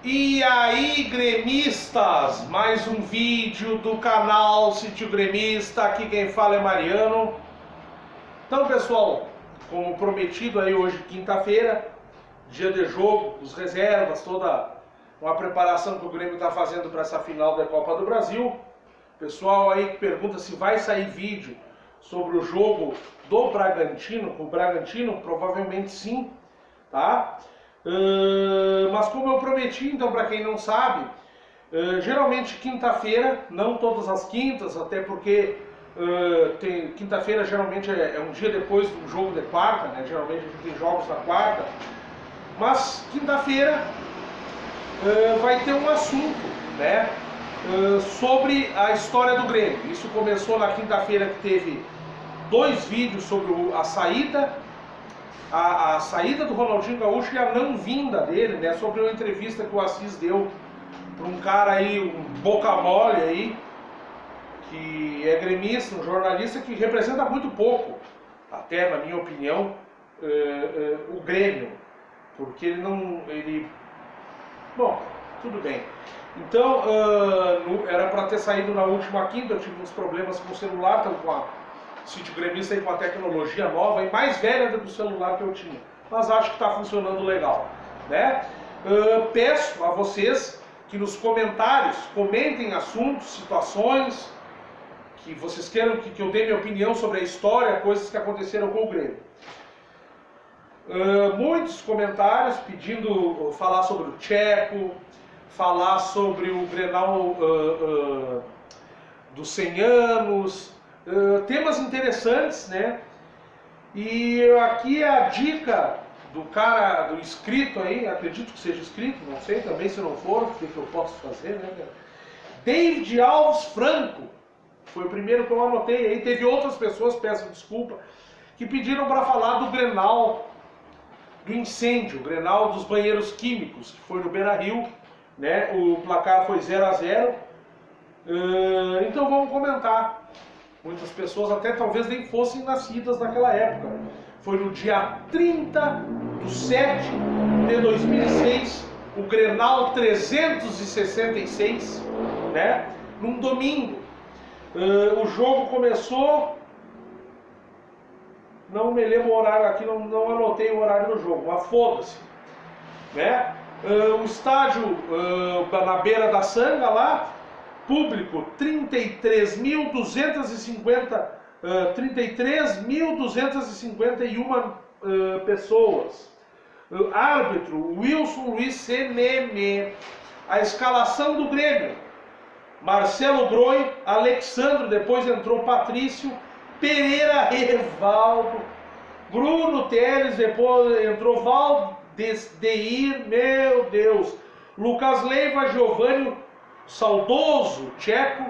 E aí, gremistas, mais um vídeo do canal Sítio Gremista, aqui quem fala é Mariano. Então, pessoal, como prometido aí hoje, quinta-feira, dia de jogo, os reservas, toda uma preparação que o Grêmio está fazendo para essa final da Copa do Brasil. Pessoal aí que pergunta se vai sair vídeo sobre o jogo do Bragantino, com o Bragantino, provavelmente sim, tá? Mas como eu prometi, então para quem não sabe, geralmente quinta-feira, não todas as quintas, até porque quinta-feira geralmente é um dia depois do jogo de quarta, né? Geralmente a gente tem jogos na quarta, mas quinta-feira vai ter um assunto, né? Sobre a história do Grêmio. Isso começou na quinta-feira, que teve dois vídeos sobre a saída do Ronaldinho Gaúcho e a não vinda dele, né? Sobre uma entrevista que o Assis deu para um cara aí, um boca mole aí, que é gremista, um jornalista que representa muito pouco, até na minha opinião, o Grêmio, porque bom, tudo bem. Então, era para ter saído na última quinta, eu tive uns problemas com o celular, então com a Sítio Gremista aí com a tecnologia nova e mais velha do que o celular que eu tinha, mas acho que está funcionando legal, né? Peço a vocês que nos comentários comentem assuntos, situações que vocês queiram que eu dê minha opinião sobre a história, coisas que aconteceram com o Grêmio. Muitos comentários pedindo falar sobre o Tcheco, falar sobre o Grenal dos 100 anos, temas interessantes, né? E aqui é a dica do cara, do inscrito aí, acredito que seja inscrito, não sei, também se não for, o que eu posso fazer, né? David Alves Franco, foi o primeiro que eu anotei aí, teve outras pessoas, peço desculpa, que pediram para falar do Grenal, do incêndio, o Grenal dos banheiros químicos, que foi no Beira-Rio, né? O placar foi 0-0, então vamos comentar. Muitas pessoas até talvez nem fossem nascidas naquela época. Foi no dia 30/7/2006, o Grenal 366, né? Num domingo. O jogo começou, não me lembro o horário aqui, não anotei o horário do jogo, mas foda-se, né? O estádio na beira da Sanga lá, público 33.251 pessoas. Árbitro Wilson Luiz Seneme. A escalação do Grêmio: Marcelo Groi, Alexandre, depois entrou Patrício, Pereira Evaldo, Bruno Teles, depois entrou Valdeir, meu Deus, Lucas Leiva, Giovanni, saudoso Tcheco,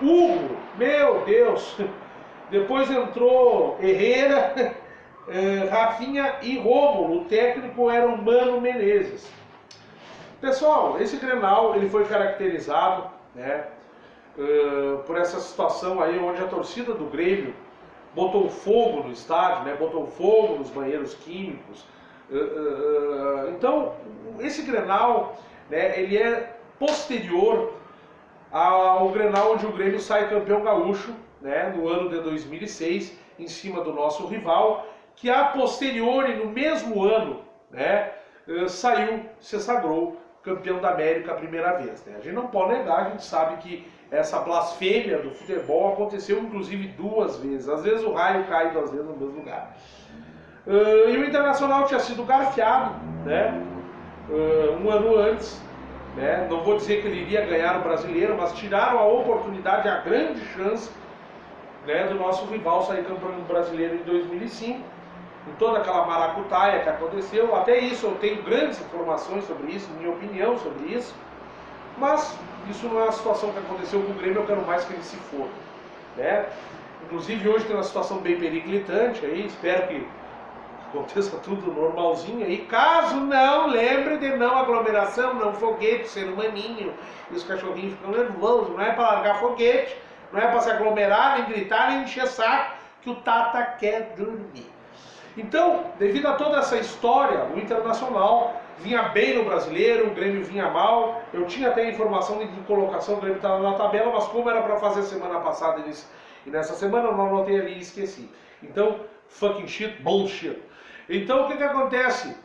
Hugo, meu Deus, depois entrou Herrera, Rafinha e Rômulo. O técnico era o Mano Menezes. Pessoal, esse Grenal ele foi caracterizado, né, por essa situação aí onde a torcida do Grêmio botou fogo no estádio, né, botou fogo nos banheiros químicos. Então, esse Grenal, né, ele é posterior ao Grenal onde o Grêmio sai campeão gaúcho, né, no ano de 2006, em cima do nosso rival, que a posteriori, no mesmo ano, né, se sagrou campeão da América a primeira vez, né? A gente não pode negar, a gente sabe que essa blasfêmia do futebol aconteceu inclusive duas vezes. Às vezes o raio cai duas vezes no mesmo lugar. E o Internacional tinha sido garfiado, né, um ano antes, né? Não vou dizer que ele iria ganhar o Brasileiro, mas tiraram a oportunidade, a grande chance, né, do nosso rival sair campeão brasileiro em 2005, em toda aquela maracutaia que aconteceu. Até isso eu tenho grandes informações sobre isso, minha opinião sobre isso, mas isso não é uma situação que aconteceu com o Grêmio. Eu quero mais que ele se for, né? Inclusive hoje tem uma situação bem periclitante aí, espero que aconteça tudo normalzinho aí. Caso não, lembre de não aglomeração, não foguete, ser humaninho. E os cachorrinhos ficam nervosos, não é para largar foguete, não é para se aglomerar, nem gritar, nem encher saco, que o Tata quer dormir. Então, devido a toda essa história, o Internacional vinha bem no Brasileiro, o Grêmio vinha mal. Eu tinha até a informação de que colocação o Grêmio estava na tabela, mas como era para fazer semana passada e nessa semana eu não anotei ali e esqueci. Então, fucking shit, bullshit. Então, o que acontece?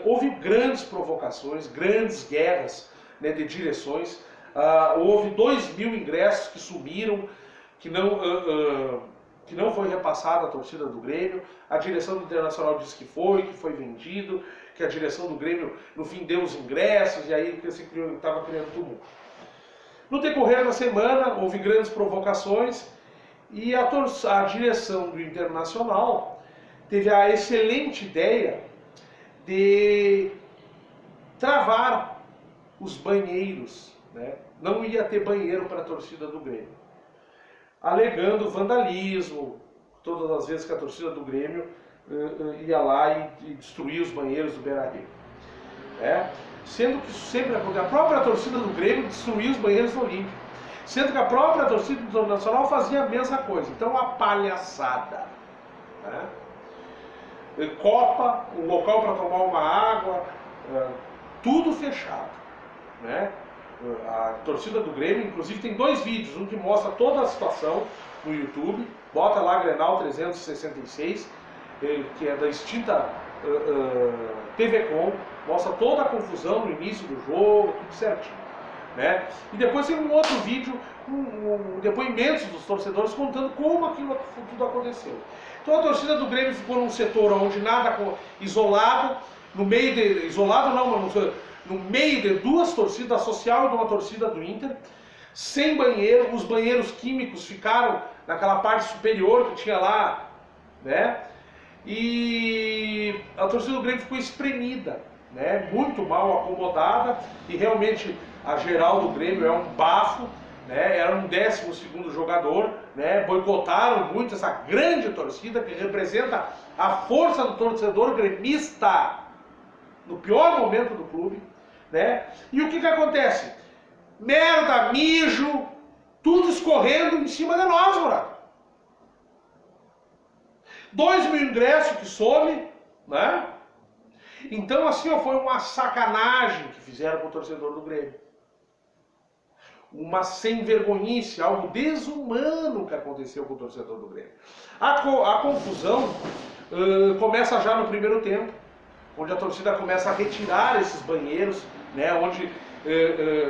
Houve grandes provocações, grandes guerras, né, de direções. Houve 2.000 ingressos que sumiram, que não foi repassada a torcida do Grêmio. A direção do Internacional disse que foi vendido, que a direção do Grêmio no fim deu os ingressos, e aí estava criando tumulto. No decorrer da semana houve grandes provocações e a direção do Internacional teve a excelente ideia de travar os banheiros, né? Não ia ter banheiro para a torcida do Grêmio, alegando vandalismo, todas as vezes que a torcida do Grêmio ia lá e destruía os banheiros do Beira-Rio. Sendo que isso sempre aconteceu. A própria torcida do Grêmio destruía os banheiros do Olímpico, sendo que a própria torcida do Internacional fazia a mesma coisa. Então, uma palhaçada. Copa, um local para tomar uma água, tudo fechado. A torcida do Grêmio, inclusive, tem 2 vídeos, um que mostra toda a situação no YouTube, bota lá Grenal 366, que é da extinta TV Com, mostra toda a confusão no início do jogo, tudo certinho. E depois tem um outro vídeo com depoimentos dos torcedores contando como aquilo tudo aconteceu. Então a torcida do Grêmio ficou num setor onde nada, isolado, no meio de, isolado não, mas no meio de 2 torcidas, a social e de uma torcida do Inter, sem banheiro. Os banheiros químicos ficaram naquela parte superior que tinha lá, e a torcida do Grêmio ficou espremida, muito mal acomodada, e realmente a geral do Grêmio é um bafo, era um 12º jogador, boicotaram muito essa grande torcida que representa a força do torcedor gremista no pior momento do clube, E o que acontece? Merda, mijo, tudo escorrendo em cima de nós, moleque. 2.000 ingressos que some, Então, assim, foi uma sacanagem que fizeram com o torcedor do Grêmio. Uma sem vergonhice, algo desumano que aconteceu com o torcedor do Grêmio. A confusão começa já no primeiro tempo, onde a torcida começa a retirar esses banheiros, onde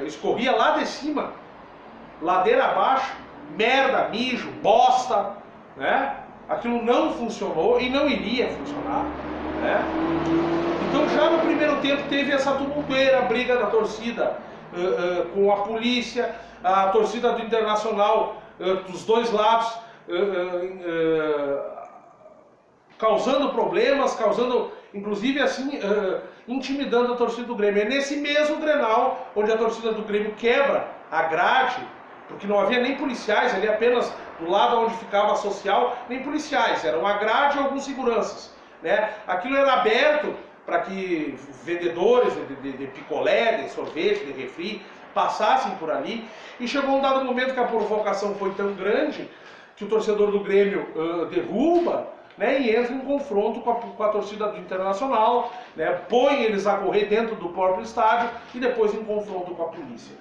escorria lá de cima, ladeira abaixo, merda, mijo, bosta, Aquilo não funcionou e não iria funcionar, Então já no primeiro tempo teve essa tumultueira briga da torcida com a polícia, a torcida do Internacional dos 2 lados causando problemas, inclusive assim, intimidando a torcida do Grêmio. É nesse mesmo Grenal onde a torcida do Grêmio quebra a grade, porque não havia nem policiais ali, apenas do lado onde ficava a social, nem policiais, era uma grade e alguns seguranças. Aquilo era aberto para que vendedores de picolé, de sorvete, de refri, passassem por ali, e chegou um dado momento que a provocação foi tão grande que o torcedor do Grêmio derruba, e entra em confronto com a torcida do Internacional, põe eles a correr dentro do próprio estádio e depois em confronto com a polícia.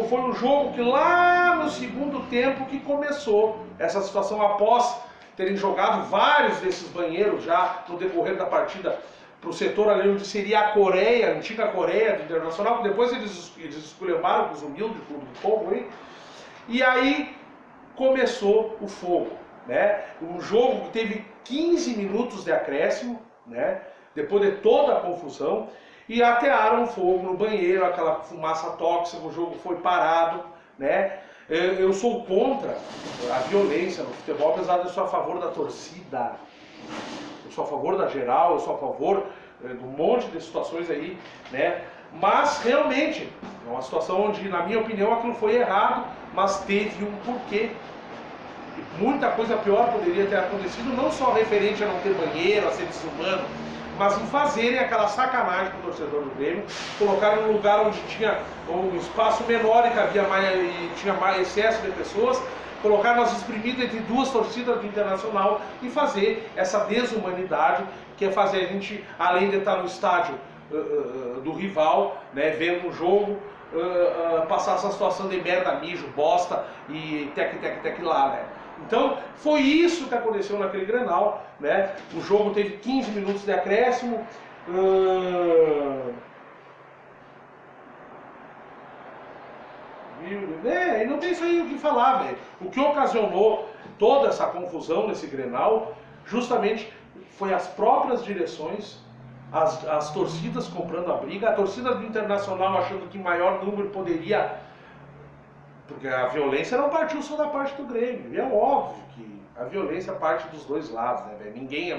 Foi um jogo que lá no segundo tempo que começou essa situação, após terem jogado vários desses banheiros já no decorrer da partida para o setor ali onde seria a Coreia, a antiga Coreia do Internacional, que depois eles esculhambaram com os humildes do povo aí, e aí começou o fogo. Um jogo que teve 15 minutos de acréscimo, depois de toda a confusão, e atearam fogo no banheiro, aquela fumaça tóxica, o jogo foi parado, Eu sou contra a violência no futebol, apesar de eu ser a favor da torcida, eu sou a favor da geral, eu sou a favor de um monte de situações aí, Mas realmente é uma situação onde, na minha opinião, aquilo foi errado, mas teve um porquê. E muita coisa pior poderia ter acontecido, não só referente a não ter banheiro, a ser desumano, mas em fazerem aquela sacanagem com o torcedor do Grêmio, colocarem num lugar onde tinha um espaço menor e que havia tinha mais excesso de pessoas, colocar nós espremidos entre 2 torcidas do Internacional e fazer essa desumanidade que é fazer a gente, além de estar no estádio do rival, né, vendo um jogo, passar essa situação de merda, mijo, bosta e tec lá, né? Então, foi isso que aconteceu naquele Grenal, né? O jogo teve 15 minutos de acréscimo. E não tem isso aí o que falar, velho. O que ocasionou toda essa confusão nesse Grenal, justamente foi as próprias direções, as torcidas comprando a briga, a torcida do Internacional achando que maior número poderia... Porque a violência não partiu só da parte do Grêmio, e é óbvio que a violência parte dos dois lados, né, velho? Ninguém é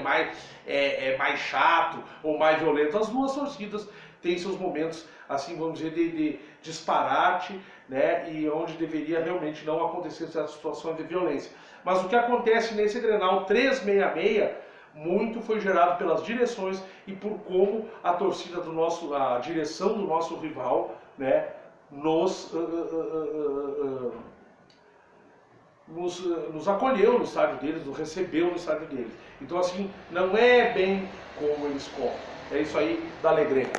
mais chato ou mais violento. As duas torcidas têm seus momentos, assim, vamos dizer, de disparate, né? E onde deveria realmente não acontecer essa situação de violência. Mas o que acontece nesse Grenal 366, muito foi gerado pelas direções e por como a torcida do nosso, a direção do nosso rival, né, nos acolheu no estádio deles, nos recebeu no estádio deles. Então, assim, não é bem como eles contam. É isso aí da alegria.